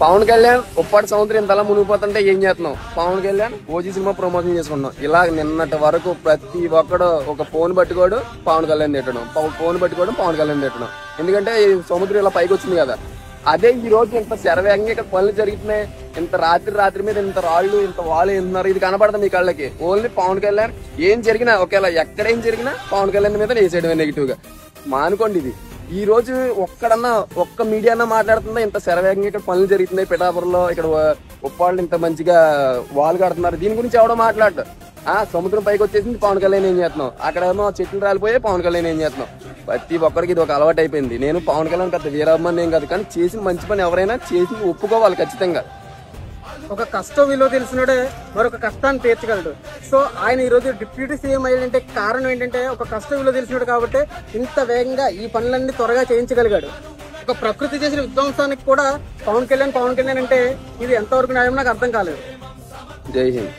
పవన్ కళ్యాణ్ ఉప్పాటి సముద్రం ఇంతలా మునిగిపోతుంటే ఏం చేస్తున్నాం? Pawan Kalyan OG cinema promotion చేసుకున్నాం. ఇలా నిన్నటి వరకు ప్రతి ఒక్కడు ఒక ఫోన్ పట్టుకోడు పవన్ కళ్యాణ్ తిట్టడం, ఫోన్ పట్టుకోవడం పవన్ కళ్యాణ్ తిట్టడం. ఎందుకంటే ఈ సముద్రం ఇలా పైకి వచ్చింది కదా. అదే ఈ రోజు ఇంత శరవేగంగా ఇక్కడ పనులు జరుగుతున్నాయి. ఇంత రాత్రి మీద ఇంత రాళ్లు ఇంత వాళ్ళు ఎంతున్నారు, ఇది కనపడదు మీ కళ్ళకి. ఓన్లీ పవన్ కళ్యాణ్ ఏం జరిగినా ఒకేలా ఎక్కడేం జరిగినా పవన్ కళ్యాణ్ మీద వేసేయడమే నెగిటివ్ గా. మానుకోండి ఇది. ఈ రోజు ఒక్క మీడియా మాట్లాడుతుందా ఇంత శరవేగంగా ఇక్కడ పనులు జరుగుతున్నాయి పిఠాపురంలో, ఇక్కడ ఉప్పాళ్ళు ఇంత మంచిగా వాల్ కడుతున్నారు, దీని గురించి ఎవడో మాట్లాడు. సముద్రం పైకి వచ్చేసింది పవన్ కళ్యాణ్ ఏం చేస్తున్నావు, అక్కడేమో చెట్లు రాలిపోయే పవన్ కళ్యాణ్ ఏం చేస్తున్నావు. ప్రతి ఒక్కరికి ఇది ఒక అలవాటు అయిపోయింది. నేను పవన్ కళ్యాణ్ పెద్ద వీరాభిమాని ఏం కాదు, కానీ చేసిన మంచి పని ఎవరైనా చేసి ఒప్పుకోవాలి ఖచ్చితంగా. ఒక కష్టం విలువ తెలిసినోడే మరొక కష్టాన్ని తీర్చగలడు. సో ఆయన ఈ రోజు డిప్యూటీ సీఎం అయ్యాడంటే కారణం ఏంటంటే ఒక కష్టం విలువ తెలిసినోడు కాబట్టి ఇంత వేగంగా ఈ పనులన్నీ త్వరగా చేయించగలిగాడు. ఒక ప్రకృతి చేసిన విధ్వంసానికి కూడా పవన్ కళ్యాణ్ అంటే ఇది ఎంతవరకు న్యాయం నాకు అర్థం కాలేదు. జై హింద్.